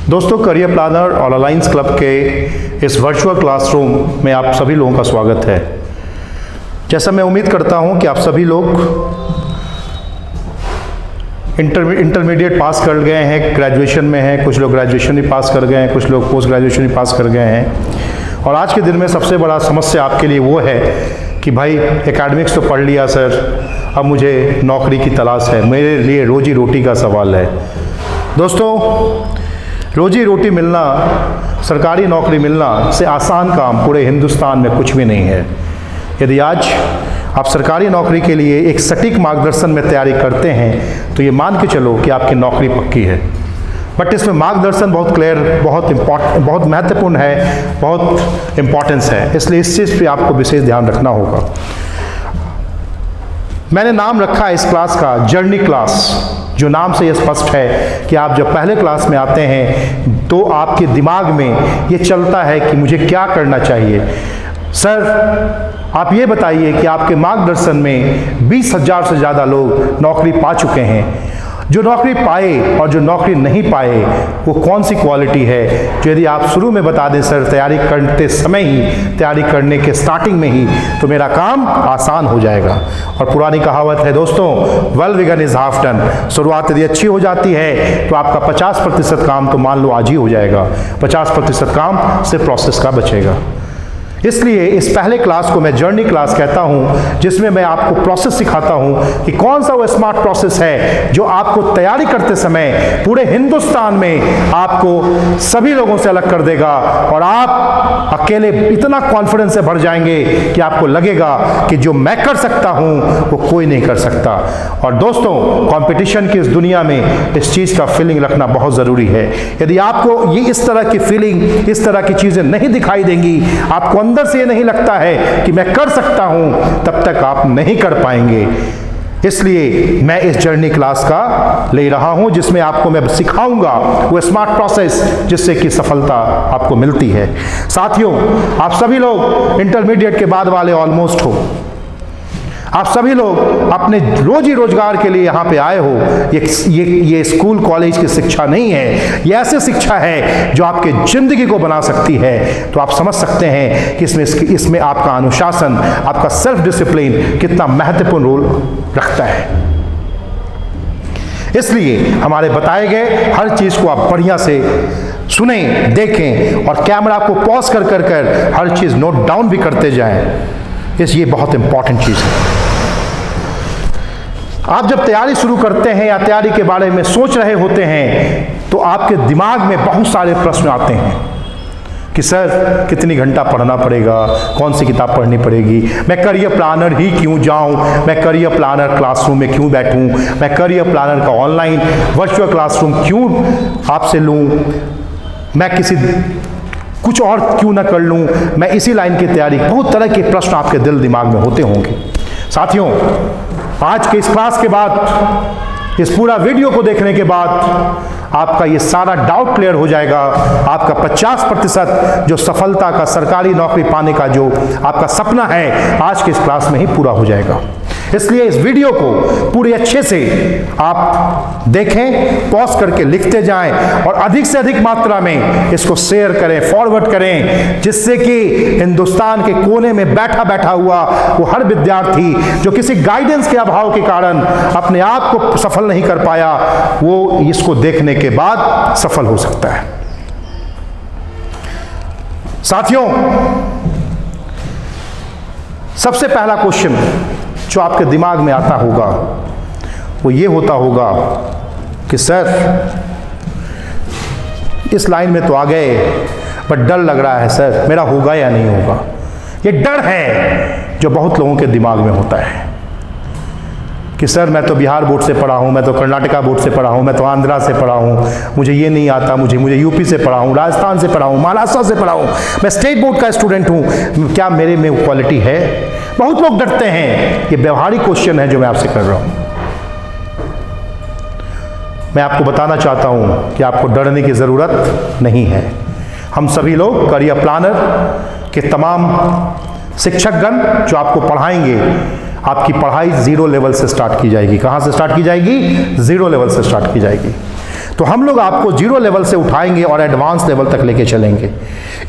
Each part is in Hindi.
दोस्तों, करियर प्लानर और अलायंस क्लब के इस वर्चुअल क्लासरूम में आप सभी लोगों का स्वागत है। जैसा मैं उम्मीद करता हूं कि आप सभी लोग इंटरमीडिएट पास कर गए हैं, ग्रेजुएशन में हैं, कुछ लोग ग्रेजुएशन भी पास कर गए हैं, कुछ लोग पोस्ट ग्रेजुएशन भी पास कर गए हैं। और आज के दिन में सबसे बड़ा समस्या आपके लिए वो है कि भाई एकेडमिक्स तो पढ़ लिया सर, अब मुझे नौकरी की तलाश है, मेरे लिए रोजी रोटी का सवाल है। दोस्तों, रोजी रोटी मिलना, सरकारी नौकरी मिलना से आसान काम पूरे हिंदुस्तान में कुछ भी नहीं है। यदि आज आप सरकारी नौकरी के लिए एक सटीक मार्गदर्शन में तैयारी करते हैं तो ये मान के चलो कि आपकी नौकरी पक्की है। बट इसमें मार्गदर्शन बहुत क्लियर, बहुत महत्वपूर्ण है, बहुत इम्पोर्टेंस है, इसलिए इस चीज़ पे आपको विशेष ध्यान रखना होगा। मैंने नाम रखा है इस क्लास का जर्नी क्लास, जो नाम से यह स्पष्ट है कि आप जब पहले क्लास में आते हैं तो आपके दिमाग में ये चलता है कि मुझे क्या करना चाहिए। सर, आप ये बताइए कि आपके मार्गदर्शन में 20,000 से ज़्यादा लोग नौकरी पा चुके हैं। जो नौकरी पाए और जो नौकरी नहीं पाए वो कौन सी क्वालिटी है जो यदि आप शुरू में बता दें सर, तैयारी करते समय ही, तैयारी करने के स्टार्टिंग में ही, तो मेरा काम आसान हो जाएगा। और पुरानी कहावत है दोस्तों, well begun is half done. शुरुआत यदि अच्छी हो जाती है तो आपका 50% काम तो मान लो आज ही हो जाएगा, 50% काम सिर्फ प्रोसेस का बचेगा। इसलिए इस पहले क्लास को मैं जर्नी क्लास कहता हूं, जिसमें मैं आपको प्रोसेस सिखाता हूं कि कौन सा वो स्मार्ट प्रोसेस है जो आपको तैयारी करते समय पूरे हिंदुस्तान में आपको सभी लोगों से अलग कर देगा और आप अकेले इतना कॉन्फिडेंस से भर जाएंगे कि आपको लगेगा कि जो मैं कर सकता हूं वो कोई नहीं कर सकता। और दोस्तों, कंपटीशन की इस दुनिया में इस चीज़ का फीलिंग रखना बहुत ज़रूरी है। यदि आपको ये इस तरह की फीलिंग, इस तरह की चीज़ें नहीं दिखाई देंगी, आपको अंदर से ये नहीं लगता है कि मैं कर सकता हूं, तब तक आप नहीं कर पाएंगे। इसलिए मैं इस जर्नी क्लास का ले रहा हूं, जिसमें आपको मैं सिखाऊंगा वो स्मार्ट प्रोसेस जिससे कि सफलता आपको मिलती है। साथियों, आप सभी लोग इंटरमीडिएट के बाद वाले ऑलमोस्ट हो, आप सभी लोग अपने रोजी रोजगार के लिए यहाँ पे आए हो। ये स्कूल कॉलेज की शिक्षा नहीं है, ये ऐसी शिक्षा है जो आपके जिंदगी को बना सकती है। तो आप समझ सकते हैं कि इसमें आपका अनुशासन, आपका सेल्फ डिसिप्लिन कितना महत्वपूर्ण रोल रखता है। इसलिए हमारे बताए गए हर चीज को आप बढ़िया से सुने, देखें और कैमरा को पॉज कर हर चीज नोट डाउन भी करते जाएं। ये बहुत इंपॉर्टेंट चीज है। आप जब तैयारी शुरू करते हैं या तैयारी के बारे में सोच रहे होते हैं तो आपके दिमाग में बहुत सारे प्रश्न आते हैं कि सर, कितनी घंटा पढ़ना पड़ेगा, कौन सी किताब पढ़नी पड़ेगी, मैं करियर प्लानर ही क्यों जाऊं, मैं करियर प्लानर क्लासरूम में क्यों बैठूं, मैं करियर प्लानर का ऑनलाइन वर्चुअल क्लासरूम क्यों आपसे लूं, मैं कुछ और क्यों ना कर लूं, मैं इसी लाइन की तैयारी। बहुत तरह के प्रश्न आपके दिल दिमाग में होते होंगे। साथियों, आज के इस क्लास के बाद, इस पूरा वीडियो को देखने के बाद आपका ये सारा डाउट क्लियर हो जाएगा। आपका 50% जो सफलता का, सरकारी नौकरी पाने का जो आपका सपना है, आज के इस क्लास में ही पूरा हो जाएगा। इसलिए इस वीडियो को पूरी अच्छे से आप देखें, पॉज करके लिखते जाएं और अधिक से अधिक मात्रा में इसको शेयर करें, फॉरवर्ड करें, जिससे कि हिंदुस्तान के कोने में बैठा बैठा हुआ वो हर विद्यार्थी जो किसी गाइडेंस के अभाव के कारण अपने आप को सफल नहीं कर पाया, वो इसको देखने के बाद सफल हो सकता है। साथियों, सबसे पहला क्वेश्चन जो आपके दिमाग में आता होगा वो ये होता होगा कि सर, इस लाइन में तो आ गए बट डर लग रहा है सर, मेरा होगा या नहीं होगा। ये डर है जो बहुत लोगों के दिमाग में होता है कि सर, मैं तो बिहार बोर्ड से पढ़ा हूँ, मैं तो कर्नाटका बोर्ड से पढ़ा हूँ, मैं तो आंध्रा से पढ़ा हूँ, मुझे ये नहीं आता, मुझे यूपी से पढ़ा हूँ, राजस्थान से पढ़ा हूँ, महाराष्ट्र से पढ़ा हूँ, मैं स्टेट बोर्ड का स्टूडेंट हूँ, क्या मेरे में क्वालिटी है। बहुत लोग डरते हैं। ये व्यवहारिक क्वेश्चन है जो मैं आपसे कर रहा हूँ। मैं आपको बताना चाहता हूँ कि आपको डरने की ज़रूरत नहीं है। हम सभी लोग करियर प्लानर के तमाम शिक्षकगण जो आपको पढ़ाएंगे, आपकी पढ़ाई 0 लेवल से स्टार्ट की जाएगी। कहाँ से स्टार्ट की जाएगी? 0 लेवल से स्टार्ट की जाएगी। तो हम लोग आपको जीरो लेवल से उठाएंगे और एडवांस लेवल तक लेके चलेंगे।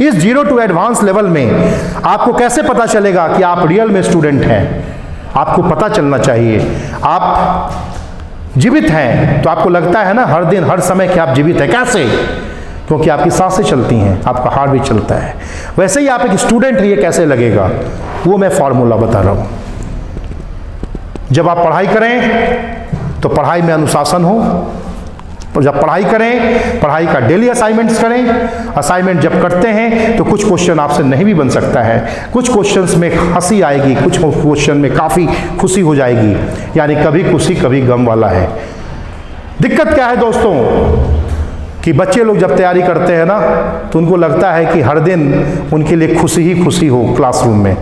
इस जीरो टू एडवांस लेवल में आपको कैसे पता चलेगा कि आप रियल में स्टूडेंट हैं? आपको पता चलना चाहिए आप जीवित हैं। तो आपको लगता है ना हर दिन हर समय कि आप जीवित हैं। कैसे? क्योंकि आपकी सांसें चलती हैं, आपका हार्ट भी चलता है। वैसे ही आप एक स्टूडेंट हैं, ये कैसे लगेगा? वो मैं फॉर्मूला बता रहा हूं। जब आप पढ़ाई करें तो पढ़ाई में अनुशासन हो। जब पढ़ाई करें, पढ़ाई का डेली असाइनमेंट्स करें। असाइनमेंट जब करते हैं तो कुछ क्वेश्चन आपसे नहीं भी बन सकता है, कुछ क्वेश्चंस में हंसी आएगी, कुछ क्वेश्चन में काफ़ी खुशी हो जाएगी, यानी कभी खुशी कभी गम वाला है। दिक्कत क्या है दोस्तों कि बच्चे लोग जब तैयारी करते हैं ना तो उनको लगता है कि हर दिन उनके लिए खुशी ही खुशी हो क्लासरूम में।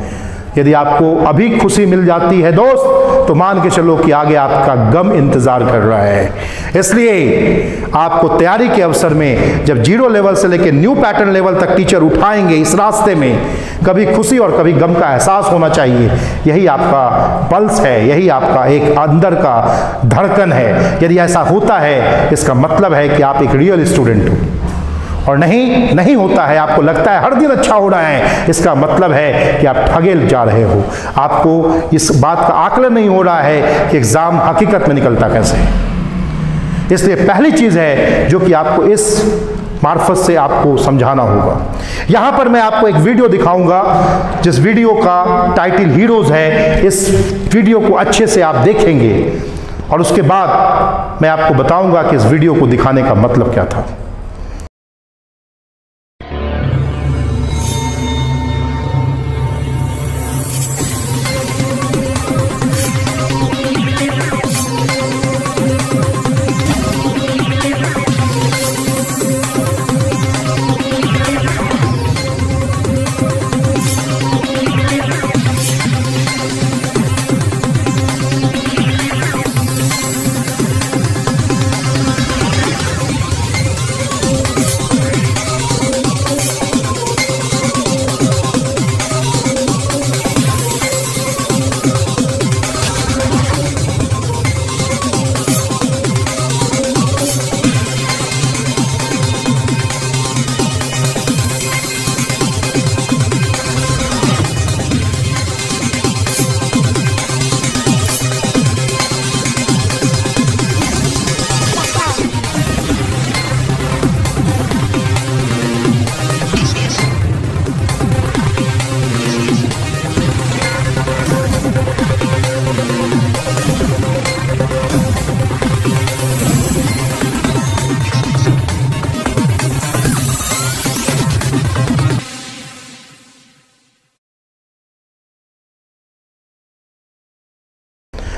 यदि आपको अभी खुशी मिल जाती है दोस्त, तो मान के चलो कि आगे आपका गम इंतजार कर रहा है। इसलिए आपको तैयारी के अवसर में जब जीरो लेवल से लेकर न्यू पैटर्न लेवल तक टीचर उठाएंगे, इस रास्ते में कभी खुशी और कभी गम का एहसास होना चाहिए। यही आपका पल्स है, यही आपका एक अंदर का धड़कन है। यदि ऐसा होता है, इसका मतलब है कि आप एक रियल स्टूडेंट हो। और नहीं होता है, आपको लगता है हर दिन अच्छा हो रहा है, इसका मतलब है कि आप ठगे जा रहे हो। आपको इस बात का आकलन नहीं हो रहा है कि एग्जाम हकीकत में निकलता कैसे है। इसलिए पहली चीज है जो कि आपको इस मार्फत से आपको समझाना होगा। यहां पर मैं आपको एक वीडियो दिखाऊंगा जिस वीडियो का टाइटल हीरोज है। इस वीडियो को अच्छे से आप देखेंगे और उसके बाद मैं आपको बताऊंगा कि इस वीडियो को दिखाने का मतलब क्या था।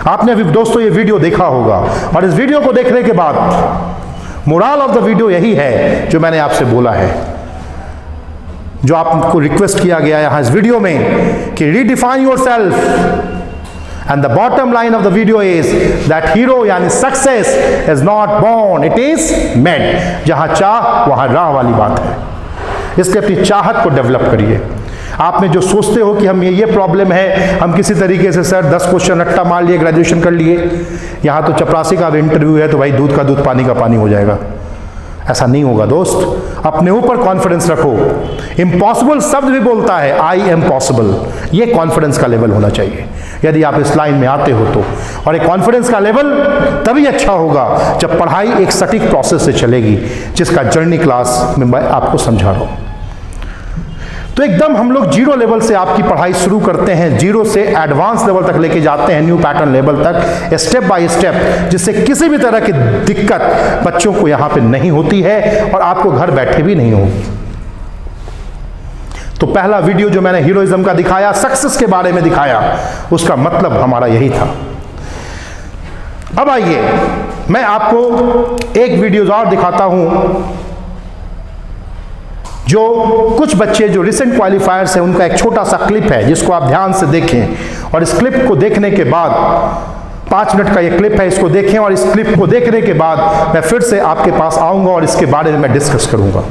आपने अभी दोस्तों ये वीडियो देखा होगा और इस वीडियो को देखने के बाद मोरल ऑफ द वीडियो यही है जो मैंने आपसे बोला है, जो आपको रिक्वेस्ट किया गया यहां इस वीडियो में कि redefine yourself. And the bottom line of the video is that hero यानी success is not born, it is made. जहां चाह वहां राह वाली बात है। इसलिए अपनी चाहत को डेवलप करिए। आप में जो सोचते हो कि हम ये प्रॉब्लम है, हम किसी तरीके से सर 10 क्वेश्चन रट्टा मार लिए, ग्रेजुएशन कर लिए, यहाँ तो चपरासी का इंटरव्यू है तो भाई दूध का दूध पानी का पानी हो जाएगा। ऐसा नहीं होगा दोस्त। अपने ऊपर कॉन्फिडेंस रखो। इम्पॉसिबल शब्द भी बोलता है, आई एम पॉसिबल। ये कॉन्फिडेंस का लेवल होना चाहिए यदि आप इस लाइन में आते हो तो। और एक कॉन्फिडेंस का लेवल तभी अच्छा होगा जब पढ़ाई एक सटीक प्रोसेस से चलेगी, जिसका जर्नी क्लास में मैं आपको समझा रहा हूँ। तो एकदम हम लोग जीरो लेवल से आपकी पढ़ाई शुरू करते हैं, जीरो से एडवांस लेवल तक लेके जाते हैं, न्यू पैटर्न लेवल तक, स्टेप बाय स्टेप, जिससे किसी भी तरह की दिक्कत बच्चों को यहां पे नहीं होती है और आपको घर बैठे भी नहीं होगी। तो पहला वीडियो जो मैंने हीरोइज्म का दिखाया, सक्सेस के बारे में दिखाया, उसका मतलब हमारा यही था। अब आइए मैं आपको एक वीडियो और दिखाता हूं जो कुछ बच्चे जो रिसेंट क्वालिफायर्स हैं उनका एक छोटा सा क्लिप है, जिसको आप ध्यान से देखें। और इस क्लिप को देखने के बाद 5 मिनट का ये क्लिप है, इसको देखें और इस क्लिप को देखने के बाद मैं फिर से आपके पास आऊंगा और इसके बारे में मैं डिस्कस करूंगा।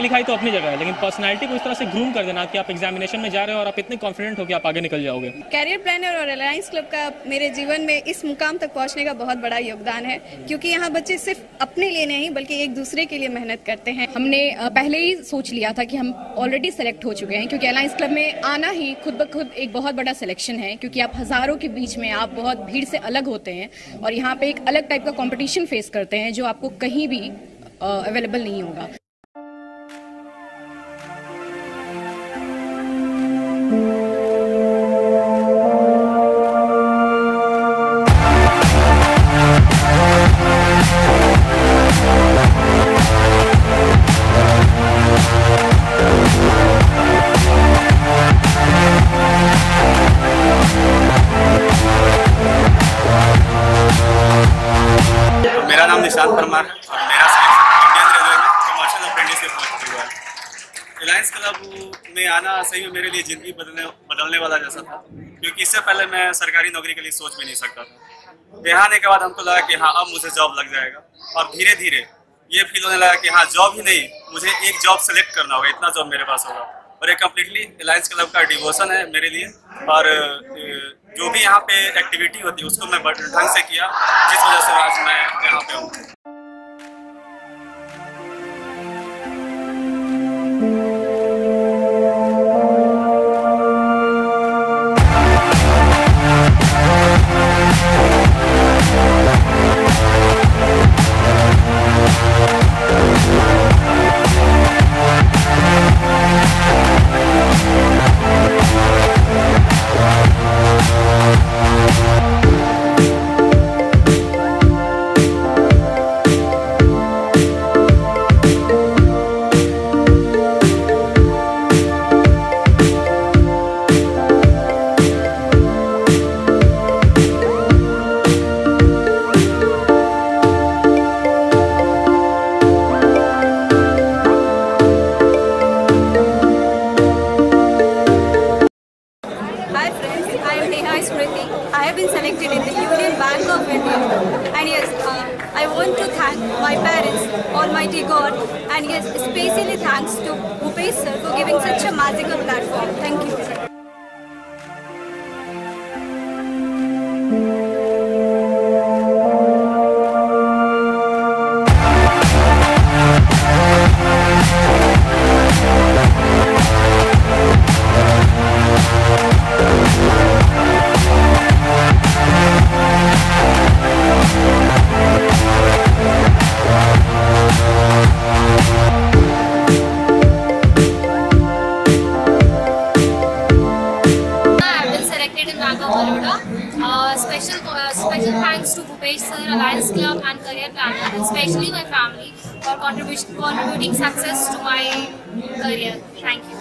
पढ़ाई लिखाई तो अपनी जगह है, लेकिन पर्सनैलिटी को इस तरह से ग्रूम कर देना कि आप एग्जामिनेशन में जा रहे हो और आप इतने कॉन्फिडेंट हो कि आप आगे निकल जाओगे। कैरियर प्लानर और अलायंस क्लब का मेरे जीवन में इस मुकाम तक पहुंचने का बहुत बड़ा योगदान है, क्योंकि यहाँ बच्चे सिर्फ अपने लिए नहीं बल्कि एक दूसरे के लिए मेहनत करते हैं। हमने पहले ही सोच लिया था कि हम ऑलरेडी सेलेक्ट हो चुके हैं, क्योंकि अलायंस क्लब में आना ही खुद ब खुद एक बहुत बड़ा सिलेक्शन है, क्योंकि आप हज़ारों के बीच में आप बहुत भीड़ से अलग होते हैं और यहाँ पे एक अलग टाइप का कंपटीशन फेस करते हैं जो आपको कहीं भी अवेलेबल नहीं होगा। मेरा नाम निशांत परमार और मेरा सिलेक्शन इंडियन रेलवे में कमर्शियल अप्रेंटिसशिप में हुआ है। रिलायंस क्लब में आना सही में मेरे लिए ज़िंदगी बदलने वाला जैसा था, क्योंकि इससे पहले मैं सरकारी नौकरी के लिए सोच भी नहीं सकता था। यहाँ आने के बाद हमको लगा कि हाँ, अब मुझे जॉब लग जाएगा, और धीरे धीरे ये फील होने लगा कि हाँ, जॉब ही नहीं, मुझे एक जॉब सेलेक्ट करना होगा, इतना जॉब मेरे पास होगा। और ये कम्प्लीटली रिलायंस क्लब का डिवोशन है मेरे लिए, और जो भी यहाँ पे एक्टिविटी होती है उसको मैं ढंग से किया, जिस वजह से आज मैं यहाँ पे हूँ। I have been selected in the Union Bank of India, and yes, I want to thank my parents, Almighty God, and yes, especially thanks to Bhupesh sir for giving such a magical platform. Thank you. Special thanks to Bhupesh sir, Alliance Club and Career Planner, and especially my family for contributing success to my career. Thank you.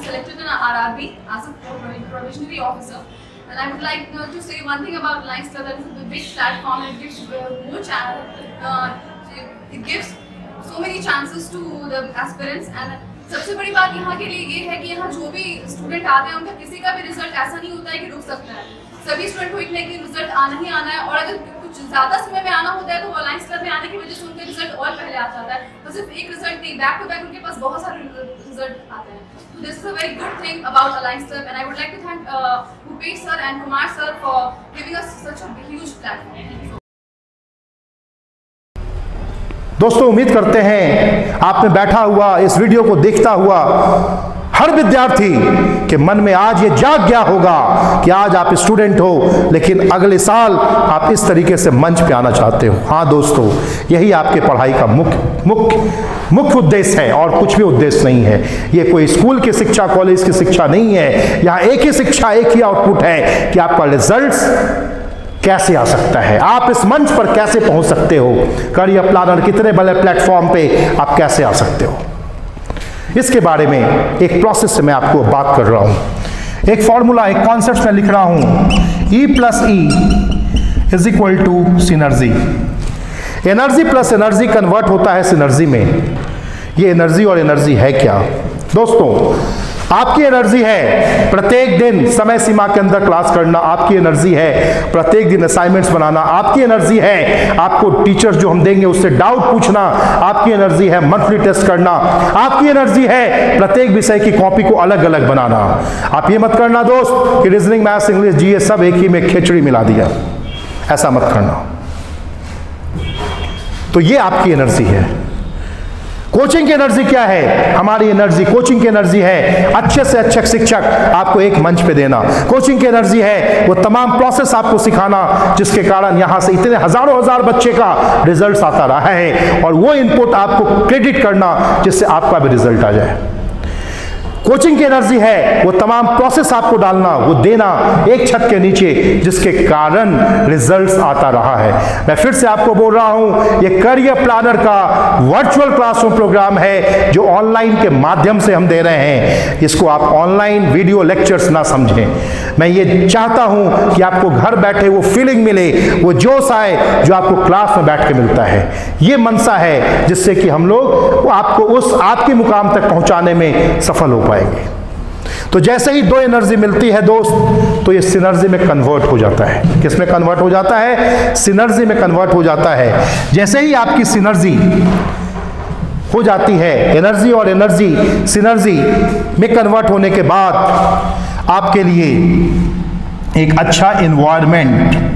Selected in RRB as a probationary officer, and I would like to say one thing about Alliance Club, that it's a big platform. It gives more it gives so many chances to the aspirants, and सबसे बड़ी बात यहाँ के लिए ये है कि यहाँ जो भी स्टूडेंट आते हैं उनका किसी का भी रिजल्ट ऐसा नहीं होता है कि रुक सकता है। सभी स्टूडेंट को एक ना एक रिजल्ट आना ही आना है, और अगर कुछ ज़्यादा समय में आना होता है तो अलायंस क्लब में आने की वजह से उनका रिजल्ट और पहले आ जाता है। तो सिर्फ एक रिजल्ट नहीं, बैक टू बैक उनके पास बहुत सारे रिजल्ट आते हैं। So this is a very good thing about Alliance Club, and I would like to thank Bhupesh sir and Kumar sir for giving us such a huge platform. दोस्तों, उम्मीद करते हैं आप में बैठा हुआ इस वीडियो को देखता हुआ हर विद्यार्थी के मन में आज ये जाग गया होगा कि आज आप स्टूडेंट हो, लेकिन अगले साल आप इस तरीके से मंच पे आना चाहते हो। हाँ दोस्तों, यही आपके पढ़ाई का मुख्य उद्देश्य है, और कुछ भी उद्देश्य नहीं है। ये कोई स्कूल की शिक्षा, कॉलेज की शिक्षा नहीं है। यहाँ एक ही शिक्षा, एक ही आउटपुट है कि आपका रिजल्ट्स कैसे आ सकता है, आप इस मंच पर कैसे पहुंच सकते हो, करियर प्लानर कितने बड़े प्लेटफॉर्म पे आप कैसे आ सकते हो, इसके बारे में एक प्रोसेस से मैं आपको बात कर रहा हूं। एक फॉर्मूला, एक कॉन्सेप्ट में लिख रहा हूं, E+E is equal to synergy. Energy plus energy convert होता है सिनर्जी में। ये एनर्जी और एनर्जी है क्या दोस्तों? आपकी एनर्जी है प्रत्येक दिन समय सीमा के अंदर क्लास करना, आपकी एनर्जी है प्रत्येक दिन असाइनमेंट्स बनाना, आपकी एनर्जी है आपको टीचर्स जो हम देंगे उससे डाउट पूछना, आपकी एनर्जी है मंथली टेस्ट करना, आपकी एनर्जी है प्रत्येक विषय की कॉपी को अलग अलग बनाना। आप ये मत करना दोस्त कि रीजनिंग, मैथ्स, इंग्लिश, जीए सब एक ही में खिचड़ी मिला दिया, ऐसा मत करना। तो ये आपकी एनर्जी है। कोचिंग की एनर्जी क्या है? हमारी एनर्जी, कोचिंग की एनर्जी है अच्छे से अच्छे शिक्षक आपको एक मंच पे देना। कोचिंग की एनर्जी है वो तमाम प्रोसेस आपको सिखाना जिसके कारण यहां से इतने हजारों हजार बच्चे का रिजल्ट आता रहा है, और वो इनपुट आपको क्रेडिट करना जिससे आपका भी रिजल्ट आ जाए। कोचिंग की एनर्जी है वो तमाम प्रोसेस आपको डालना, वो देना एक छत के नीचे जिसके कारण रिजल्ट्स आता रहा है। मैं फिर से आपको बोल रहा हूं, ये करियर प्लानर का वर्चुअल क्लासरूम प्रोग्राम है जो ऑनलाइन के माध्यम से हम दे रहे हैं। इसको आप ऑनलाइन वीडियो लेक्चर्स ना समझें। मैं ये चाहता हूं कि आपको घर बैठे वो फीलिंग मिले, वो जोश आए जो आपको क्लास में बैठ के मिलता है। ये मनसा है जिससे कि हम लोग आपको उस आपके मुकाम तक पहुंचाने में सफल हो पाएंगे। तो जैसे ही दो एनर्जी मिलती है दोस्त, तो ये सिनर्जी में कन्वर्ट हो जाता है। किस में कन्वर्ट हो जाता है? सिनर्जी में कन्वर्ट हो जाता है। जैसे ही आपकी सिनर्जी हो जाती है, एनर्जी और एनर्जी सिनर्जी में कन्वर्ट होने के बाद आपके लिए एक अच्छा एनवायरनमेंट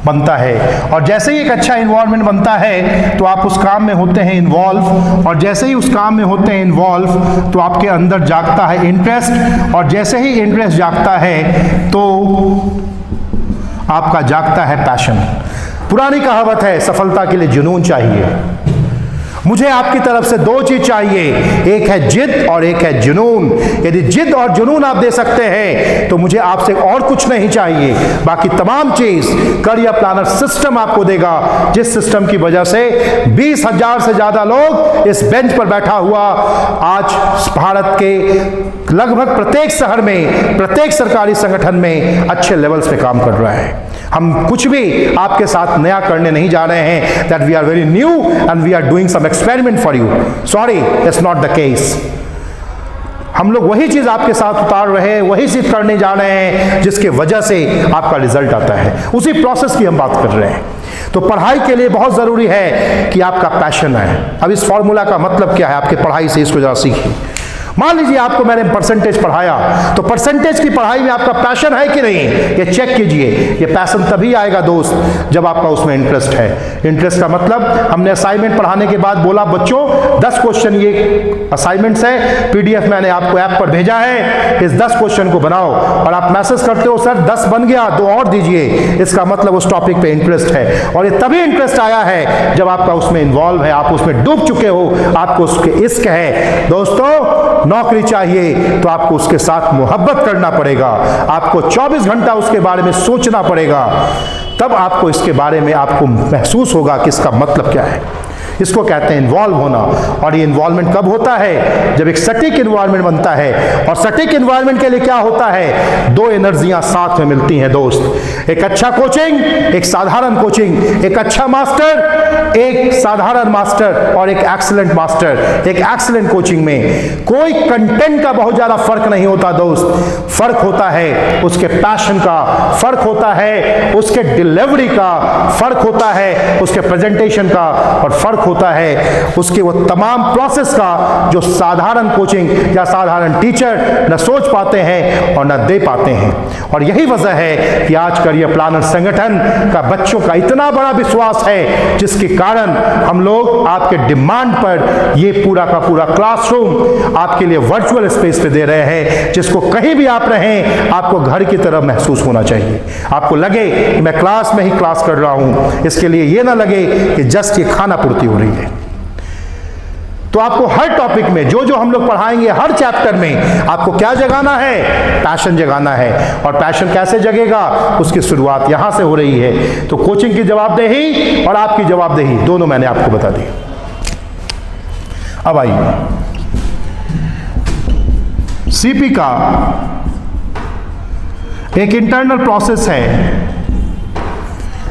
बनता है, और जैसे ही एक अच्छा इन्वॉल्वमेंट बनता है तो आप उस काम में होते हैं इन्वॉल्व, और जैसे ही उस काम में होते हैं इन्वॉल्व तो आपके अंदर जागता है इंटरेस्ट, और जैसे ही इंटरेस्ट जागता है तो आपका जागता है पैशन। पुरानी कहावत है, सफलता के लिए जुनून चाहिए। मुझे आपकी तरफ से दो चीज चाहिए, एक है जिद और एक है जुनून। यदि जिद और जुनून आप दे सकते हैं तो मुझे आपसे और कुछ नहीं चाहिए। बाकी तमाम चीज करियर प्लानर सिस्टम आपको देगा, जिस सिस्टम की वजह से 20,000 से ज्यादा लोग इस बेंच पर बैठा हुआ आज भारत के लगभग प्रत्येक शहर में, प्रत्येक सरकारी संगठन में अच्छे लेवल्स पे काम कर रहा है। हम कुछ भी आपके साथ नया करने नहीं जा रहे हैं। That we are very new and we are doing some experiment for you. Sorry, it's not the case. हम लोग वही चीज आपके साथ उतार रहे हैं, वही चीज करने जा रहे हैं जिसके वजह से आपका रिजल्ट आता है। उसी प्रोसेस की हम बात कर रहे हैं। तो पढ़ाई के लिए बहुत जरूरी है कि आपका पैशन है। अब इस फॉर्मूला का मतलब क्या है आपके पढ़ाई से, इसको जरा सीखिए। मान लीजिए आपको मैंने परसेंटेज पढ़ाया, तो परसेंटेज की पढ़ाई में आपका पैशन है कि नहीं, ये चेक कीजिए। ये पैशन तभी आएगा दोस्त जब आपका उसमें इंटरेस्ट है। इंटरेस्ट का मतलब, हमने असाइनमेंट पढ़ाने के बाद बोला बच्चों 10 क्वेश्चन ये असाइनमेंट्स है, पीडीएफ मैंने आपको ऐप पर भेजा है, इस 10 क्वेश्चन को बनाओ, और आप मैसेज करते हो सर 10 बन गया, 2 और दीजिए। इसका मतलब उस टॉपिक पे इंटरेस्ट है, और ये तभी इंटरेस्ट आया है जब आपका उसमें इन्वॉल्व है, आप उसमें डूब चुके हो, आपको उसके इश्क है। दोस्तों, नौकरी चाहिए तो आपको उसके साथ मोहब्बत करना पड़ेगा, आपको 24 घंटा उसके बारे में सोचना पड़ेगा, तब आपको इसके बारे में आपको महसूस होगा कि इसका मतलब क्या है। इसको कहते हैं इन्वॉल्व होना। और ये इन्वॉल्वमेंट कब होता है? जब एक सटीक इन्वायरमेंट बनता है। और सटीक इन्वायरमेंट के लिए क्या होता है? दो एनर्जियां साथ में मिलती हैं दोस्त। एक अच्छा कोचिंग, एक साधारण कोचिंग, एक अच्छा मास्टर, एक साधारण मास्टर, और एक एक्सीलेंट मास्टर, एक एक्सीलेंट कोचिंग में कोई कंटेंट का बहुत ज्यादा फर्क नहीं होता दोस्त। फर्क होता है उसके पैशन का, फर्क होता है उसके डिलीवरी का, फर्क होता है उसके प्रेजेंटेशन का, और फर्क होता है उसके वो तमाम प्रोसेस का जो साधारण कोचिंग या साधारण टीचर न सोच पाते हैं और न दे पाते हैं। और यही वजह है कि आज करियर प्लानर संगठन का बच्चों का इतना बड़ा विश्वास है, जिसके कारण हम लोग आपके डिमांड पर ये पूरा का पूरा क्लासरूम आपके लिए वर्चुअल स्पेस पे दे रहे हैं, जिसको कहीं भी आप रहें आपको घर की तरह महसूस होना चाहिए। आपको लगे कि मैं क्लास में ही क्लास कर रहा हूं, इसके लिए ये ना लगे कि जस्ट ये खाना पूर्ति हो रही है। तो आपको हर टॉपिक में जो जो हम लोग पढ़ाएंगे, हर चैप्टर में आपको क्या जगाना है? पैशन जगाना है। और पैशन कैसे जगेगा? उसकी शुरुआत यहां से हो रही है। तो कोचिंग की जवाबदेही और आपकी जवाबदेही दोनों मैंने आपको बता दी। अब आइए, सीपी का एक इंटरनल प्रोसेस है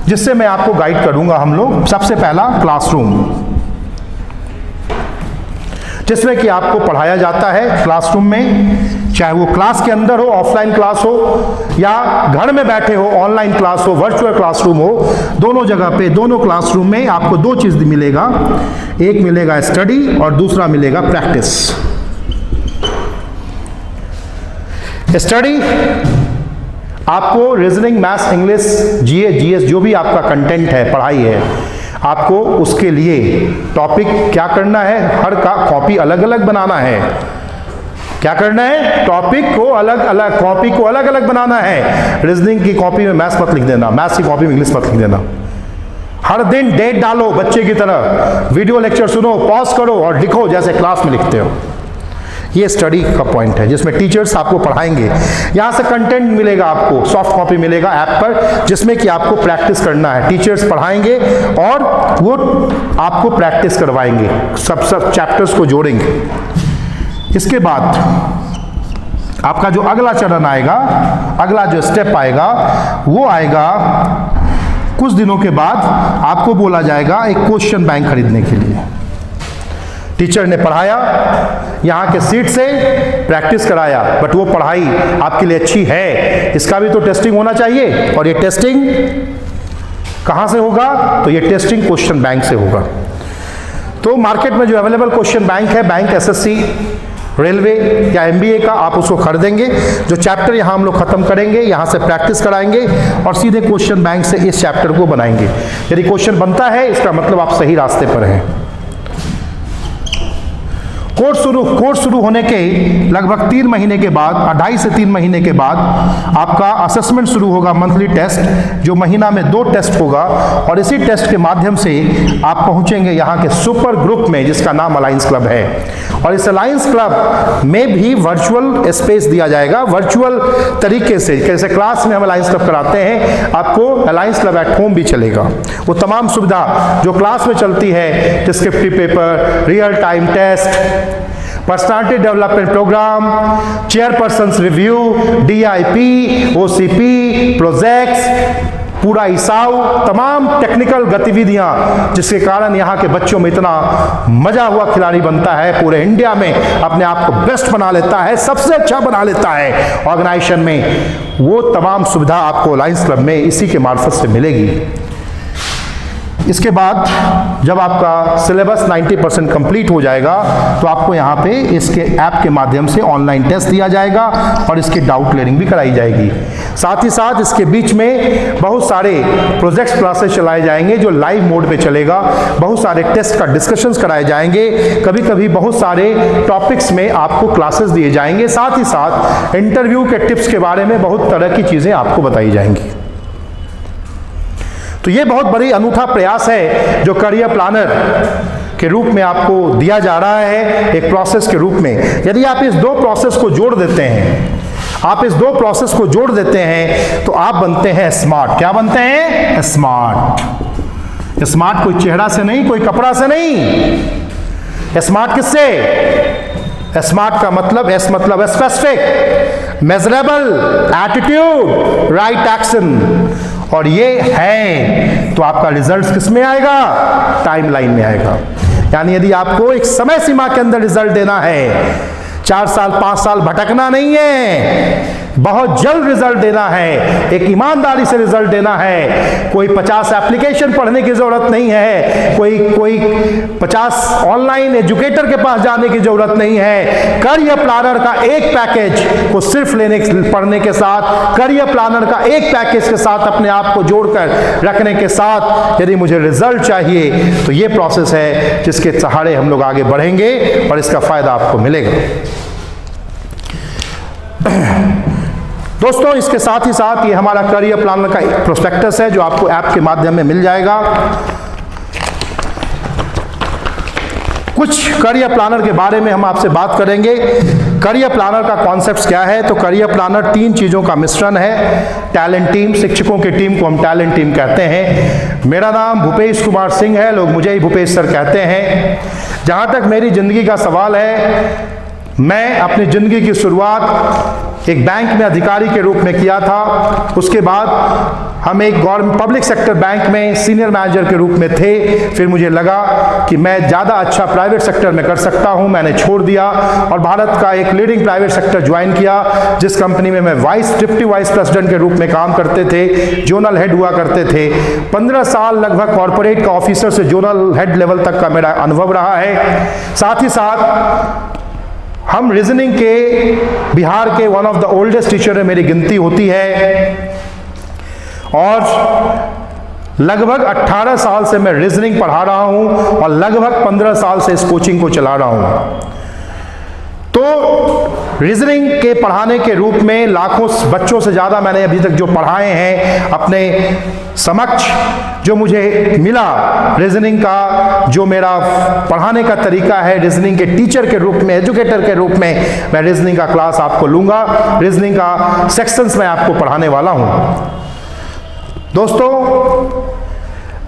जिससे मैं आपको गाइड करूंगा। हम लोग सबसे पहला क्लासरूम, जिसमें कि आपको पढ़ाया जाता है क्लासरूम में, चाहे वो क्लास के अंदर हो, ऑफलाइन क्लास हो, या घर में बैठे हो, ऑनलाइन क्लास हो, वर्चुअल क्लासरूम हो, दोनों जगह पे, दोनों क्लासरूम में आपको दो चीज मिलेगा। एक मिलेगा स्टडी और दूसरा मिलेगा प्रैक्टिस। स्टडी आपको रीजनिंग, मैथ्स, इंग्लिश, जीए, जीएस, जो भी आपका कंटेंट है, पढ़ाई है, आपको उसके लिए टॉपिक क्या करना है? हर का कॉपी अलग अलग बनाना है। क्या करना है? टॉपिक को अलग अलग, कॉपी को अलग अलग बनाना है। रीजनिंग की कॉपी में मैथ्स मत लिख देना, मैथ्स की कॉपी में इंग्लिश मत लिख देना। हर दिन डेट डालो बच्चे की तरह, वीडियो लेक्चर सुनो, पॉज करो और लिखो जैसे क्लास में लिखते हो। ये स्टडी का पॉइंट है जिसमें टीचर्स आपको पढ़ाएंगे। यहाँ से कंटेंट मिलेगा आपको, सॉफ्ट कॉपी मिलेगा ऐप पर, जिसमें कि आपको प्रैक्टिस करना है। टीचर्स पढ़ाएंगे और वो आपको प्रैक्टिस करवाएंगे, सब चैप्टर्स को जोड़ेंगे। इसके बाद आपका जो अगला चरण आएगा, अगला जो स्टेप आएगा, वो आएगा कुछ दिनों के बाद आपको बोला जाएगा एक क्वेश्चन बैंक खरीदने के लिए। टीचर ने पढ़ाया, यहाँ के सीट से प्रैक्टिस कराया, बट वो पढ़ाई आपके लिए अच्छी है, इसका भी तो टेस्टिंग होना चाहिए। और ये टेस्टिंग कहाँ से होगा? तो ये टेस्टिंग क्वेश्चन बैंक से होगा। तो मार्केट में जो अवेलेबल क्वेश्चन बैंक है, बैंक, एसएससी, रेलवे या एमबीए का, आप उसको खरीदेंगे। जो चैप्टर यहाँ हम लोग खत्म करेंगे, यहाँ से प्रैक्टिस कराएंगे और सीधे क्वेश्चन बैंक से इस चैप्टर को बनाएंगे। यदि क्वेश्चन बनता है, इसका मतलब आप सही रास्ते पर हैं। कोर्स शुरू होने के लगभग 3 महीने के बाद, 2.5 से 3 महीने के बाद आपका असेसमेंट शुरू होगा, मंथली टेस्ट, जो महीना में 2 टेस्ट होगा। और इसी टेस्ट के माध्यम से आप पहुंचेंगे यहाँ के सुपर ग्रुप में, जिसका नाम अलायंस क्लब है। और इस अलायंस क्लब में भी वर्चुअल स्पेस दिया जाएगा, वर्चुअल तरीके से, जैसे क्लास में हम अलायंस क्लब कराते हैं, आपको अलायंस क्लब एट होम भी चलेगा। वो तमाम सुविधा जो क्लास में चलती है, descriptive paper, real time test, personality development programme, chairpersons review, DIP, OCP, projects, पूरा हिसाब, तमाम टेक्निकल गतिविधियां, जिसके कारण यहाँ के बच्चों में इतना मजा हुआ खिलाड़ी बनता है, पूरे इंडिया में अपने आप को बेस्ट बना लेता है, सबसे अच्छा बना लेता है ऑर्गेनाइजेशन में। वो तमाम सुविधा आपको अलायंस क्लब में इसी के मार्फत से मिलेगी। इसके बाद जब आपका सिलेबस 90% कंप्लीट हो जाएगा, तो आपको यहाँ पे इसके ऐप के माध्यम से ऑनलाइन टेस्ट दिया जाएगा और इसकी डाउट क्लियरिंग भी कराई जाएगी। साथ ही साथ इसके बीच में बहुत सारे प्रोजेक्ट क्लासेस चलाए जाएंगे जो लाइव मोड पे चलेगा, बहुत सारे टेस्ट का डिस्कशंस कराए जाएंगे, कभी कभी बहुत सारे टॉपिक्स में आपको क्लासेस दिए जाएंगे। साथ ही साथ इंटरव्यू के टिप्स के बारे में बहुत तरह की चीज़ें आपको बताई जाएंगी। तो ये बहुत बड़ी अनूठा प्रयास है जो करियर प्लानर के रूप में आपको दिया जा रहा है, एक प्रोसेस के रूप में। यदि आप इस 2 प्रोसेस को जोड़ देते हैं, आप इस 2 प्रोसेस को जोड़ देते हैं, तो आप बनते हैं स्मार्ट। क्या बनते हैं? स्मार्ट। स्मार्ट कोई चेहरा से नहीं, कोई कपड़ा से नहीं। स्मार्ट किससे? स्मार्ट का मतलब, एस मतलब specific, measurable, attitude, right action. और ये है तो आपका रिजल्ट किस में आएगा? टाइमलाइन में आएगा। यानी यदि आपको एक समय सीमा के अंदर रिजल्ट देना है, 4 साल 5 साल भटकना नहीं है, बहुत जल्द रिजल्ट देना है, एक ईमानदारी से रिजल्ट देना है। कोई 50 एप्लीकेशन पढ़ने की जरूरत नहीं है, कोई 50 ऑनलाइन एजुकेटर के पास जाने की जरूरत नहीं है। करियर प्लानर का एक पैकेज को सिर्फ पढ़ने के साथ, करियर प्लानर का एक पैकेज के साथ अपने आप को जोड़कर रखने के साथ, यदि मुझे रिजल्ट चाहिए, तो ये प्रोसेस है जिसके सहारे हम लोग आगे बढ़ेंगे और इसका फायदा आपको मिलेगा। दोस्तों, इसके साथ ही साथ ये हमारा करियर प्लानर का एक प्रोस्पेक्टस है जो आपको ऐप के माध्यम में मिल जाएगा। कुछ करियर प्लानर के बारे में हम आपसे बात करेंगे। करियर प्लानर का कॉन्सेप्ट क्या है? तो करियर प्लानर 3 चीज़ों का मिश्रण है। टैलेंट टीम, शिक्षकों की टीम को हम टैलेंट टीम कहते हैं। मेरा नाम भूपेश कुमार सिंह है, लोग मुझे ही भूपेश सर कहते हैं। जहाँ तक मेरी ज़िंदगी का सवाल है, मैं अपनी ज़िंदगी की शुरुआत एक बैंक में अधिकारी के रूप में किया था। उसके बाद हम एक गवर्नमेंट पब्लिक सेक्टर बैंक में सीनियर मैनेजर के रूप में थे। फिर मुझे लगा कि मैं ज़्यादा अच्छा प्राइवेट सेक्टर में कर सकता हूं, मैंने छोड़ दिया और भारत का एक लीडिंग प्राइवेट सेक्टर ज्वाइन किया, जिस कंपनी में मैं डिप्टी वाइस प्रेसिडेंट के रूप में काम करते थे, जोनल हेड हुआ करते थे। 15 साल लगभग कॉरपोरेट का ऑफिसर से जोनल हेड लेवल तक का मेरा अनुभव रहा है। साथ ही साथ हम रीजनिंग के बिहार के one of the oldest teacher में मेरी गिनती होती है और लगभग 18 साल से मैं रीजनिंग पढ़ा रहा हूं और लगभग 15 साल से इस कोचिंग को चला रहा हूं। तो रीजनिंग के पढ़ाने के रूप में लाखों बच्चों से ज़्यादा मैंने अभी तक जो पढ़ाए हैं अपने समक्ष, जो मुझे मिला रीजनिंग का, जो मेरा पढ़ाने का तरीका है, रीजनिंग के टीचर के रूप में, एजुकेटर के रूप में मैं रीजनिंग का क्लास आपको लूँगा, रीजनिंग का सेक्शंस मैं आपको पढ़ाने वाला हूँ। दोस्तों,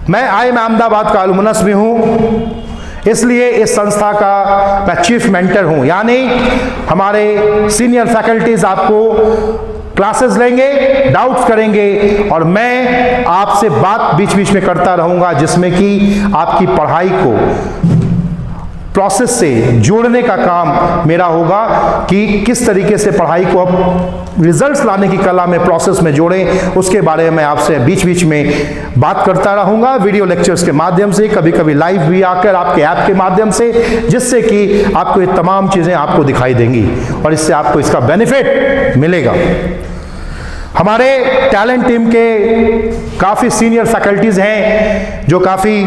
मैं IIM अहमदाबाद का अलुमनस भी हूँ, इसलिए इस संस्था का मैं चीफ मेंटर हूं, यानी हमारे सीनियर फैकल्टीज आपको क्लासेस लेंगे, डाउट्स करेंगे और मैं आपसे बात बीच बीच में करता रहूंगा, जिसमें कि आपकी पढ़ाई को प्रोसेस से जोड़ने का काम मेरा होगा कि किस तरीके से पढ़ाई को अब रिजल्ट्स लाने की कला में, प्रोसेस में जोड़ें, उसके बारे में आपसे बीच बीच में बात करता रहूँगा, वीडियो लेक्चर्स के माध्यम से, कभी कभी लाइव भी आकर आपके ऐप के माध्यम से, जिससे कि आपको ये तमाम चीज़ें आपको दिखाई देंगी और इससे आपको इसका बेनिफिट मिलेगा। हमारे टैलेंट टीम के काफ़ी सीनियर फैकल्टीज़ हैं जो काफ़ी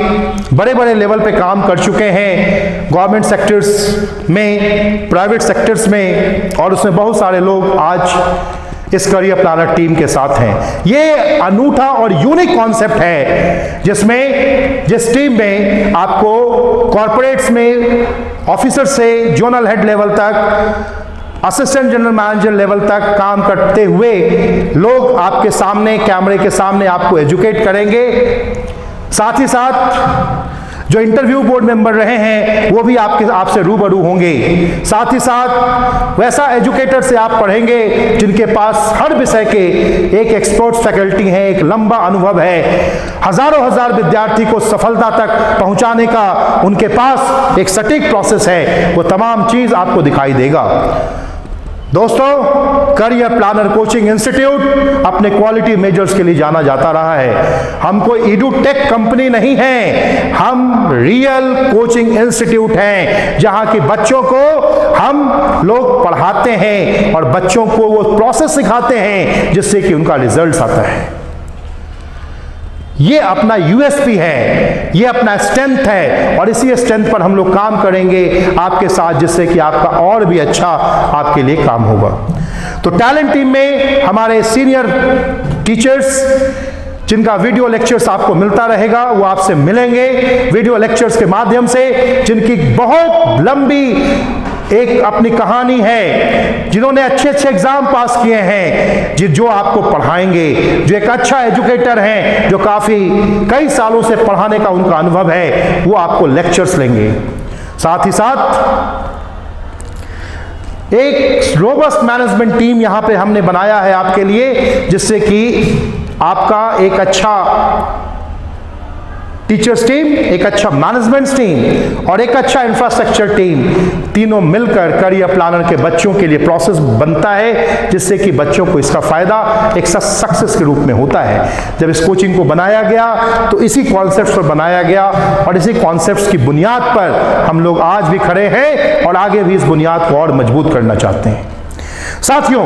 बड़े बड़े लेवल पे काम कर चुके हैं, गवर्नमेंट सेक्टर्स में, प्राइवेट सेक्टर्स में, और उसमें बहुत सारे लोग आज इस करियर प्लानर टीम के साथ हैं। ये अनूठा और यूनिक कॉन्सेप्ट है जिस टीम में आपको कॉर्पोरेट्स में ऑफिसर से जोनल हेड लेवल तक, असिस्टेंट जनरल मैनेजर लेवल तक काम करते हुए लोग आपके सामने, कैमरे के सामने आपको एजुकेट करेंगे। साथ ही साथ जो इंटरव्यू बोर्ड मेंबर रहे हैं वो भी आपसे रूबरू होंगे। साथ ही साथ वैसा एजुकेटर से आप पढ़ेंगे जिनके पास हर विषय के एक एक्सपर्ट फैकल्टी हैं, एक लंबा अनुभव है, हजार विद्यार्थी को सफलता तक पहुंचाने का उनके पास एक सटीक प्रोसेस है। वो तमाम चीज आपको दिखाई देगा। दोस्तों, करियर प्लानर कोचिंग इंस्टीट्यूट अपने क्वालिटी मेजर्स के लिए जाना जाता रहा है। हम कोई एडुटेक कंपनी नहीं है, हम रियल कोचिंग इंस्टीट्यूट हैं, जहां की बच्चों को हम लोग पढ़ाते हैं और बच्चों को वो प्रोसेस सिखाते हैं जिससे कि उनका रिजल्ट आता है। ये अपना यूएसपी है, ये अपना स्ट्रेंथ है और इसी स्ट्रेंथ पर हम लोग काम करेंगे आपके साथ, जिससे कि आपका और भी अच्छा आपके लिए काम होगा। तो टैलेंट टीम में हमारे सीनियर टीचर्स जिनका वीडियो लेक्चर्स आपको मिलता रहेगा, वो आपसे मिलेंगे वीडियो लेक्चर्स के माध्यम से, जिनकी बहुत लंबी एक अपनी कहानी है, जिन्होंने अच्छे एग्जाम पास किए हैं, जो आपको पढ़ाएंगे, जो एक अच्छा एजुकेटर हैं, जो कई सालों से पढ़ाने का उनका अनुभव है, वो आपको लेक्चर्स लेंगे। साथ ही साथ एक रोबस्ट मैनेजमेंट टीम यहां पे हमने बनाया है आपके लिए, जिससे कि आपका एक अच्छा टीचर्स टीम, एक अच्छा मैनेजमेंट टीम और एक अच्छा इंफ्रास्ट्रक्चर टीम, तीनों मिलकर करियर प्लानर के बच्चों के लिए प्रोसेस बनता है, जिससे कि बच्चों को इसका फायदा एक सक्सेस के रूप में होता है। जब इस कोचिंग को बनाया गया तो इसी कॉन्सेप्ट पर बनाया गया और इसी कॉन्सेप्ट की बुनियाद पर हम लोग आज भी खड़े हैं और आगे भी इस बुनियाद को और मजबूत करना चाहते हैं। साथियों,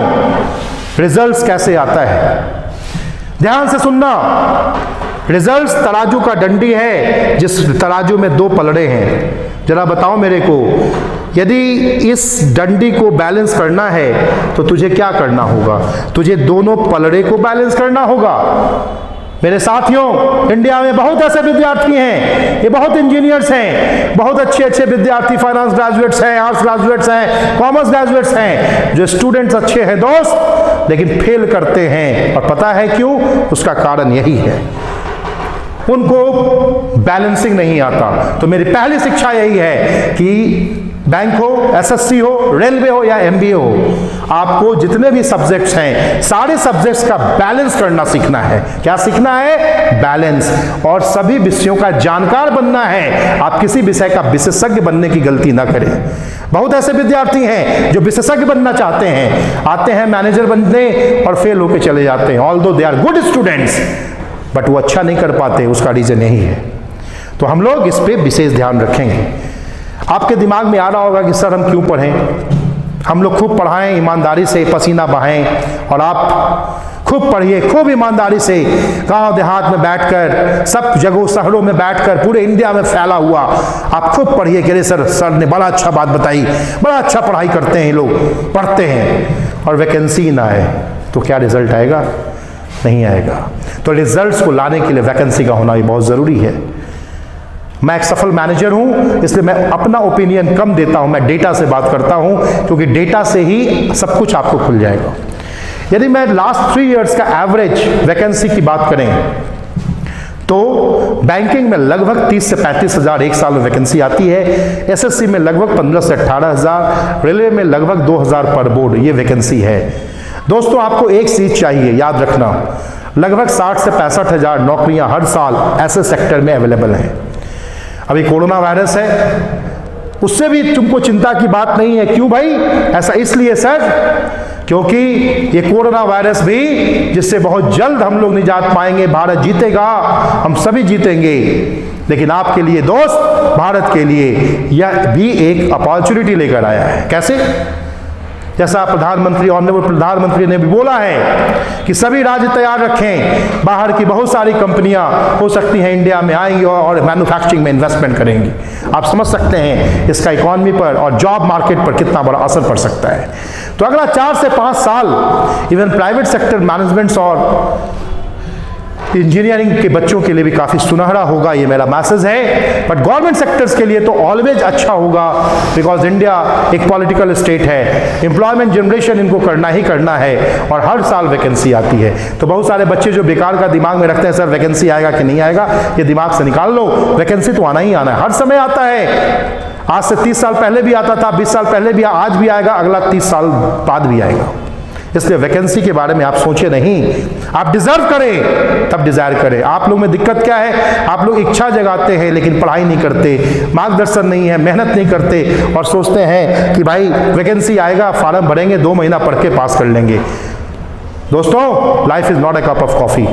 रिजल्ट्स कैसे आता है, ध्यान से सुनना। रिजल्ट्स तराजू का डंडी है, जिस तराजू में 2 पलड़े हैं। जरा बताओ मेरे को, यदि इस डंडी को बैलेंस करना है तो तुझे क्या करना होगा? तुझे दोनों पलड़े को बैलेंस करना होगा। मेरे साथियों, इंडिया में बहुत ऐसे विद्यार्थी हैं, ये बहुत इंजीनियर्स हैं, बहुत अच्छे अच्छे विद्यार्थी, फाइनेंस ग्रेजुएट्स हैं, आर्ट्स ग्रेजुएट्स हैं, कॉमर्स ग्रेजुएट्स हैं, जो स्टूडेंट्स अच्छे हैं दोस्त, लेकिन फेल करते हैं। और पता है क्यों? उसका कारण यही है, उनको बैलेंसिंग नहीं आता। तो मेरी पहली शिक्षा यही है कि बैंक हो, एसएससी हो, रेलवे हो या एमबीए हो, आपको जितने भी सब्जेक्ट्स हैं, सारे सब्जेक्ट्स का बैलेंस करना सीखना है। क्या सीखना है? बैलेंस। और सभी विषयों का जानकार बनना है। आप किसी विषय का विशेषज्ञ बनने की गलती ना करें। बहुत ऐसे विद्यार्थी हैं जो विशेषज्ञ बनना चाहते हैं, आते हैं मैनेजर बनने और फेल होकर चले जाते हैं। Although they are good students, but वो अच्छा नहीं कर पाते, उसका रीजन यही है। तो हम लोग इस पे विशेष ध्यान रखेंगे। आपके दिमाग में आ रहा होगा कि सर हम क्यों पढ़ें, हम लोग खूब पढ़ाएं, ईमानदारी से पसीना बहाएं, और आप खूब पढ़िए, खूब ईमानदारी से, गांव देहात में बैठकर, सब जगहों शहरों में बैठकर, पूरे इंडिया में फैला हुआ आप खूब पढ़िए कि अरे सर ने बड़ा अच्छा बात बताई, बड़ा अच्छा पढ़ाई करते हैं लोग, पढ़ते हैं, और वैकेंसी ना आए तो क्या रिजल्ट आएगा? नहीं आएगा। तो रिजल्ट्स को लाने के लिए वैकेंसी का होना भी बहुत ज़रूरी है। मैं एक सफल मैनेजर हूं, इसलिए मैं अपना ओपिनियन कम देता हूं, मैं डेटा से बात करता हूं, क्योंकि डेटा से ही सब कुछ आपको खुल जाएगा। यदि मैं लास्ट 3 इयर्स का एवरेज वैकेंसी की बात करें तो बैंकिंग में लगभग 30 से 35 हज़ार एक साल में वैकेंसी आती है, एसएससी में लगभग 15 से 18 हज़ार, रेलवे में लगभग 2000 पर बोर्ड, ये वैकेंसी है। दोस्तों, आपको एक चीज चाहिए, याद रखना, लगभग 60 से 65 हज़ार नौकरियां हर साल ऐसे सेक्टर में अवेलेबल हैं। अभी कोरोना वायरस है, उससे भी तुमको चिंता की बात नहीं है। क्यों भाई? ऐसा इसलिए सर, क्योंकि ये कोरोना वायरस भी, जिससे बहुत जल्द हम लोग निजात पाएंगे, भारत जीतेगा, हम सभी जीतेंगे। लेकिन आपके लिए दोस्त, भारत के लिए यह भी एक अपॉर्चुनिटी लेकर आया है। कैसे? जैसा प्रधानमंत्री, ऑनरेबल प्रधानमंत्री ने भी बोला है कि सभी राज्य तैयार रखें, बाहर की बहुत सारी कंपनियां हो सकती हैं इंडिया में आएंगी और मैन्युफैक्चरिंग में इन्वेस्टमेंट करेंगी। आप समझ सकते हैं इसका इकॉनमी पर और जॉब मार्केट पर कितना बड़ा असर पड़ सकता है। तो अगला 4 से 5 साल इवन प्राइवेट सेक्टर मैनेजमेंट्स और इंजीनियरिंग के बच्चों के लिए भी काफ़ी सुनहरा होगा, ये मेरा मैसेज है। बट गवर्नमेंट सेक्टर्स के लिए तो ऑलवेज अच्छा होगा, बिकॉज इंडिया एक पॉलिटिकल स्टेट है, एम्प्लॉयमेंट जनरेशन इनको करना ही करना है, और हर साल वैकेंसी आती है। तो बहुत सारे बच्चे जो बेकार का दिमाग में रखते हैं सर वैकेंसी आएगा कि नहीं आएगा, ये दिमाग से निकाल लो। वैकेंसी तो आना ही आना है, हर समय आता है। आज से 30 साल पहले भी आता था, 20 साल पहले भी, आज भी आएगा, अगला 30 साल बाद भी आएगा। इसलिए वैकेंसी के बारे में आप सोचे नहीं, आप डिजर्व करें तब डिजायर करें। आप लोग में दिक्कत क्या है? आप लोग इच्छा जगाते हैं लेकिन पढ़ाई नहीं करते, मार्गदर्शन नहीं है, मेहनत नहीं करते, और सोचते हैं कि भाई वैकेंसी आएगा, फॉर्म भरेंगे, 2 महीना पढ़ के पास कर लेंगे। दोस्तों, life is not a cup of coffee.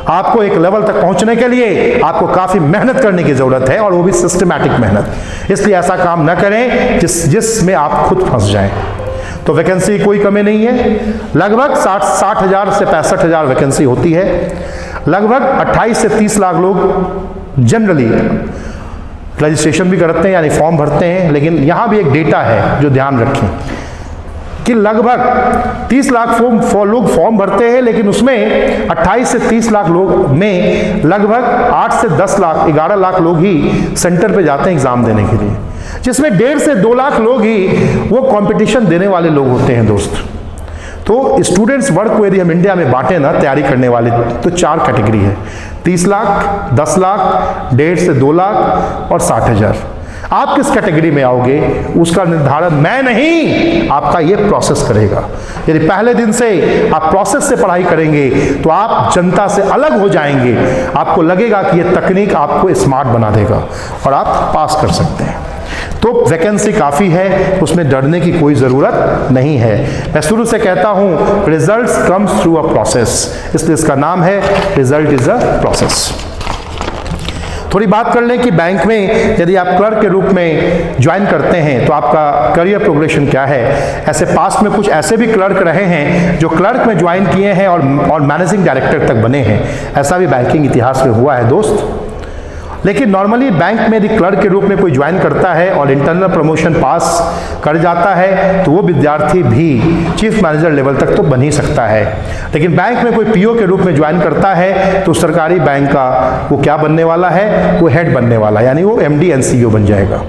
आपको एक लेवल तक पहुंचने के लिए आपको काफी मेहनत करने की जरूरत है, और वो भी सिस्टमैटिक मेहनत। इसलिए ऐसा काम न करें जिसमें आप खुद फंस जाएं। तो वैकेंसी की कोई कमी नहीं है, लगभग 60 हज़ार से 65 हज़ार वैकेंसी होती है। लगभग 28 से 30 लाख लोग जनरली रजिस्ट्रेशन भी करते हैं, यानी फॉर्म भरते हैं। लेकिन यहाँ भी एक डेटा है जो ध्यान रखें कि लगभग 30 लाख लोग फॉर्म भरते हैं, लेकिन उसमें 28 से 30 लाख लोग में लगभग 8 से 10 लाख 11 लाख लोग ही सेंटर पे जाते हैं एग्जाम देने के लिए, जिसमें 1.5 से 2 लाख लोग ही वो कंपटीशन देने वाले लोग होते हैं दोस्त। तो स्टूडेंट्स वर्ग को यदि हम इंडिया में बांटे ना तैयारी करने वाले, तो 4 कैटेगरी है, 30 लाख, 10 लाख, 1.5 से 2 लाख और 60 हज़ार। आप किस कैटेगरी में आओगे उसका निर्धारण मैं नहीं, आपका ये प्रोसेस करेगा। यदि पहले दिन से आप प्रोसेस से पढ़ाई करेंगे तो आप जनता से अलग हो जाएंगे, आपको लगेगा कि ये तकनीक आपको स्मार्ट बना देगा और आप पास कर सकते हैं। तो वैकेंसी काफ़ी है, उसमें डरने की कोई ज़रूरत नहीं है। मैं शुरू से कहता हूँ results comes through a process, इसलिए इसका नाम है रिजल्ट इज़ अ प्रोसेस। थोड़ी बात कर लें कि बैंक में यदि आप क्लर्क के रूप में ज्वाइन करते हैं तो आपका करियर प्रोग्रेशन क्या है। ऐसे पास्ट में कुछ ऐसे भी क्लर्क रहे हैं जो क्लर्क में ज्वाइन किए हैं और मैनेजिंग डायरेक्टर तक बने हैं। ऐसा भी बैंकिंग इतिहास में हुआ है दोस्त। लेकिन नॉर्मली बैंक में यदि क्लर्क के रूप में कोई ज्वाइन करता है और इंटरनल प्रमोशन पास कर जाता है तो वो विद्यार्थी भी चीफ मैनेजर लेवल तक तो बन ही सकता है। लेकिन बैंक में कोई पीओ के रूप में ज्वाइन करता है तो सरकारी बैंक का वो क्या बनने वाला है, वो हेड बनने वाला है, यानी वो एमडी एनसीईओ बन जाएगा।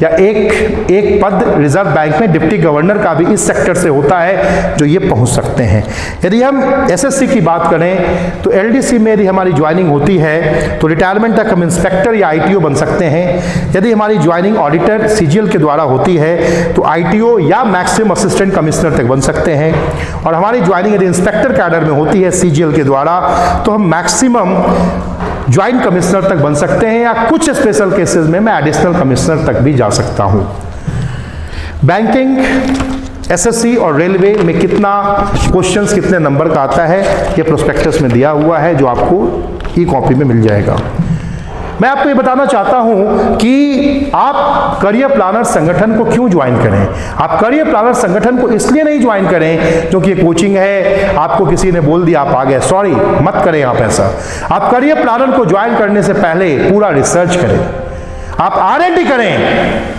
या एक पद रिजर्व बैंक में डिप्टी गवर्नर का भी इस सेक्टर से होता है जो ये पहुंच सकते हैं। यदि हम एसएससी की बात करें तो एलडीसी में यदि हमारी ज्वाइनिंग होती है तो रिटायरमेंट तक हम इंस्पेक्टर या आईटीओ बन सकते हैं। यदि हमारी ज्वाइनिंग ऑडिटर सीजीएल के द्वारा होती है तो आईटीओ या मैक्सिमम असिस्टेंट कमिश्नर तक बन सकते हैं। और हमारी ज्वाइनिंग यदि इंस्पेक्टर कैडर में होती है सीजीएल के द्वारा तो हम मैक्सिमम ज्वाइंट कमिश्नर तक बन सकते हैं, या कुछ स्पेशल केसेस में मैं एडिशनल कमिश्नर तक भी जा सकता हूं। बैंकिंग, एसएससी और रेलवे में कितना क्वेश्चंस कितने नंबर का आता है ये प्रोस्पेक्टस में दिया हुआ है, जो आपको ई कॉपी में मिल जाएगा। मैं आपको ये बताना चाहता हूं कि आप करियर प्लानर संगठन को क्यों ज्वाइन करें। आप करियर प्लानर संगठन को इसलिए नहीं ज्वाइन करें क्योंकि ये कोचिंग है, आपको किसी ने बोल दिया आप आ गए, सॉरी मत करें आप ऐसा। आप करियर प्लानर को ज्वाइन करने से पहले पूरा रिसर्च करें, आप R&D करें,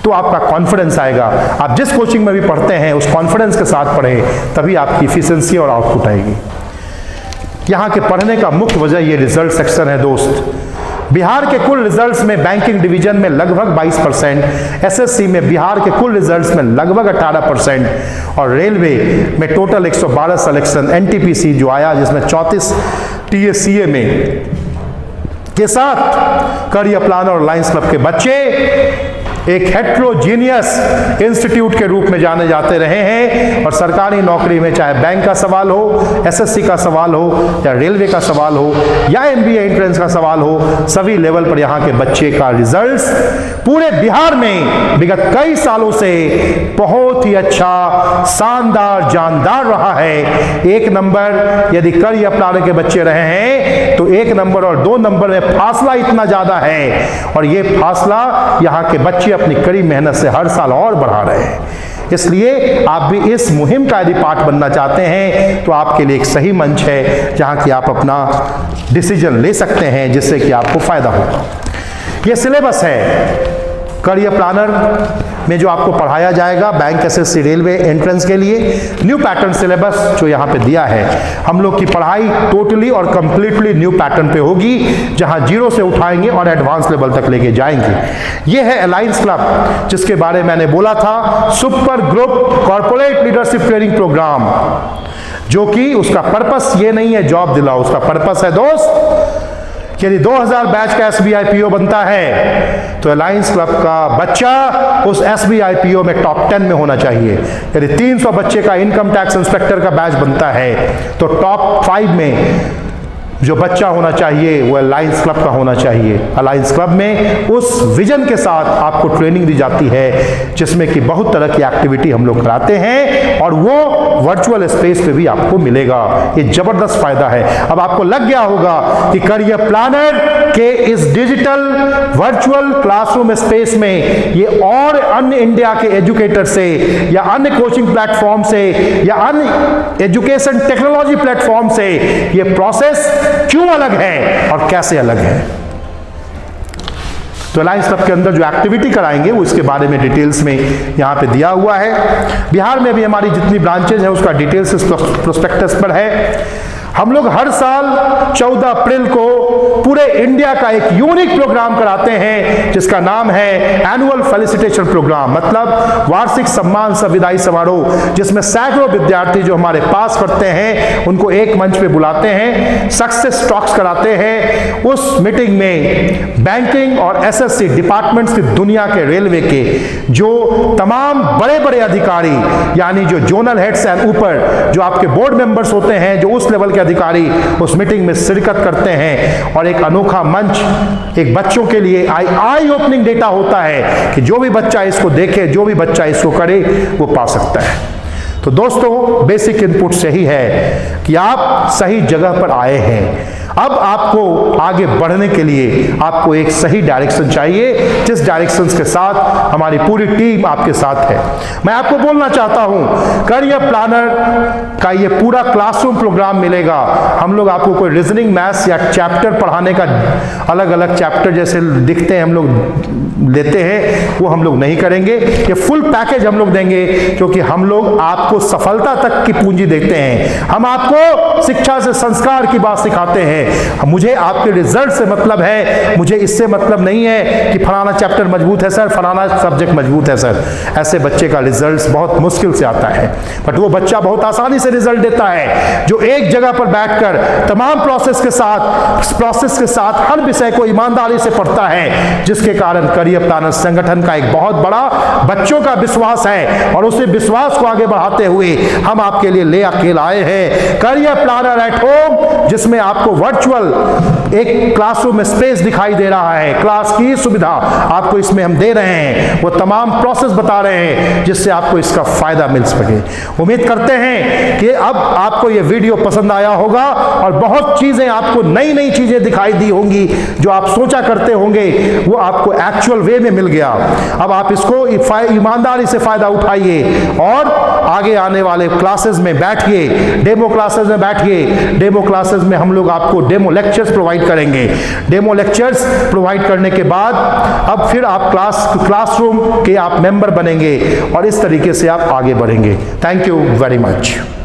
तो आपका कॉन्फिडेंस आएगा। आप जिस कोचिंग में भी पढ़ते हैं उस कॉन्फिडेंस के साथ पढ़ें, तभी आपकी इफिशिएंसी और आउटपुट आएगी। यहाँ के पढ़ने का मुख्य वजह ये रिजल्ट सेक्शन है दोस्त। बिहार के कुल रिजल्ट्स में बैंकिंग डिवीजन में लगभग 22%, एसएससी में बिहार के कुल रिजल्ट्स में लगभग 18% और रेलवे में टोटल 112 सिलेक्शन एनटीपीसी जो आया जिसमें 34 टीएससीए में के साथ करियर प्लानर और लायंस क्लब के बच्चे एक हेट्रोजीनियस इंस्टीट्यूट के रूप में जाने जाते रहे हैं। और सरकारी नौकरी में चाहे बैंक का सवाल हो, एसएससी का सवाल हो, या रेलवे का सवाल हो, या एमबीए एंट्रेंस का सवाल हो, सभी लेवल पर यहाँ के बच्चे का रिजल्ट्स पूरे बिहार में विगत कई सालों से बहुत ही अच्छा, शानदार, जानदार रहा है। 1 नंबर यदि करियर प्लानर के बच्चे रहे हैं तो 1 नंबर और 2 नंबर में फासला इतना ज्यादा है, और ये फासला यहाँ के बच्चे अपनी कड़ी मेहनत से हर साल और बढ़ा रहे हैं। इसलिए आप भी इस मुहिम का यदि पार्ट बनना चाहते हैं तो आपके लिए एक सही मंच है जहां कि आप अपना डिसीजन ले सकते हैं जिससे कि आपको फायदा होगा। ये सिलेबस है करियर प्लानर में जो आपको पढ़ाया जाएगा बैंक, एसएससी, रेलवे एंट्रेंस के लिए। न्यू पैटर्न सिलेबस जो यहाँ पे दिया है, हम लोग की पढ़ाई टोटली और कंप्लीटली न्यू पैटर्न पे होगी, जहाँ 0 से उठाएंगे और एडवांस लेवल तक लेके जाएंगे। ये है अलायंस क्लब जिसके बारे में मैंने बोला था, super group corporate leadership training programme, जो कि उसका पर्पस ये नहीं है जॉब दिलाओ, उसका पर्पस है दोस्त यदि 2000 बैच का एसबीआई पीओ बनता है तो अलायंस क्लब का बच्चा उस एसबीआई पीओ में टॉप 10 में होना चाहिए। यदि 300 बच्चे का इनकम टैक्स इंस्पेक्टर का बैच बनता है तो टॉप 5 में जो बच्चा होना चाहिए वो अलायंस क्लब का होना चाहिए। अलायंस क्लब में उस विजन के साथ आपको ट्रेनिंग दी जाती है जिसमें कि बहुत तरह की एक्टिविटी हम लोग कराते हैं, और वो वर्चुअल स्पेस पे भी आपको मिलेगा। ये जबरदस्त फायदा है। अब आपको लग गया होगा कि करियर प्लानर के इस डिजिटल वर्चुअल क्लासरूम स्पेस में ये और अन्य इंडिया के एजुकेटर से या अन्य कोचिंग प्लेटफॉर्म से या अन्य एजुकेशन टेक्नोलॉजी प्लेटफॉर्म से ये प्रोसेस क्यों अलग है और कैसे अलग है। तो अलायंस क्लब के अंदर जो एक्टिविटी कराएंगे वो इसके बारे में डिटेल्स में यहाँ पे दिया हुआ है। बिहार में भी हमारी जितनी ब्रांचेज है उसका डिटेल्स इस प्रोस्पेक्टस पर है। हम लोग हर साल 14 अप्रैल को पूरे इंडिया का एक यूनिक प्रोग्राम कराते हैं जिसका नाम है एनुअल फेलिसिटेशन प्रोग्राम, मतलब वार्षिक सम्मान विदाई समारोह, जिसमें सैकड़ों विद्यार्थी जो हमारे पास पढ़ते हैं उनको एक मंच पे बुलाते हैं, सक्सेस टॉक्स कराते हैं। उस मीटिंग में बैंकिंग और एसएससी डिपार्टमेंट्स की दुनिया के, रेलवे के जो तमाम बड़े बड़े अधिकारी, यानी जो जोनल हेड्स हैं ऊपर, जो आपके बोर्ड मेंबर्स होते हैं, जो उस लेवल के अधिकारी उस मीटिंग में शिरकत करते हैं। और एक अनोखा मंच एक बच्चों के लिए आई ओपनिंग डेटा होता है कि जो भी बच्चा इसको देखे, जो भी बच्चा इसको करे, वो पा सकता है। तो दोस्तों बेसिक इनपुट यही है कि आप सही जगह पर आए हैं। अब आपको आगे बढ़ने के लिए आपको एक सही डायरेक्शन चाहिए, जिस डायरेक्शन के साथ हमारी पूरी टीम आपके साथ है। मैं आपको बोलना चाहता हूं, करियर प्लानर का ये पूरा क्लासरूम प्रोग्राम मिलेगा। हम लोग आपको कोई रीजनिंग, मैथ्स या चैप्टर पढ़ाने का अलग अलग चैप्टर जैसे दिखते हैं हम लोग लेते हैं, वो हम लोग नहीं करेंगे। ये फुल पैकेज हम लोग देंगे, क्योंकि हम लोग आपको सफलता तक की पूंजी देते हैं। हम आपको शिक्षा से संस्कार की बात सिखाते हैं। मुझे आपके रिजल्ट से मतलब है, मुझे इससे मतलब नहीं है कि फलाना चैप्टर मजबूत है सर, फलाना सब्जेक्ट मजबूत है सर। ऐसे बच्चे का रिजल्ट बहुत मुश्किल से आता है, बट वो बच्चा बहुत आसानी से रिजल्ट देता है जो एक जगह पर बैठकर तमाम प्रोसेस के साथ हर विषय को ईमानदारी से पढ़ता है, जिसके कारण करियर प्लानर संगठन का एक बहुत बड़ा बच्चों का विश्वास है। और उसी विश्वास को आगे बढ़ाते हुए हम आपके लिए ले आके लाए हैं करियर प्लानर एट होम, जिसमें आपको वर्चुअल एक क्लासरूम में स्पेस दिखाई दे रहा है। क्लास की सुविधा आपको इसमें हम दे रहे हैं, वो तमाम प्रोसेस बता रहे हैं जिससे आपको इसका फायदा मिल सके। उम्मीद करते हैं कि अब आपको ये वीडियो पसंद आया होगा और बहुत चीजें आपको नई नई चीजें दिखाई दी होंगी, जो आप सोचा करते होंगे वो आपको एक्चुअल वे में मिल गया। अब आप इसको ईमानदारी से फायदा उठाइए और आगे आने वाले क्लासेस में बैठिए, डेमो क्लासेस में बैठिए। डेमो क्लासेस में हम लोग आपको डेमो लेक्चर्स प्रोवाइड करेंगे। डेमो लेक्चर्स प्रोवाइड करने के बाद अब फिर आप क्लासरूम के आप मेंबर बनेंगे और इस तरीके से आप आगे बढ़ेंगे। Thank you very much.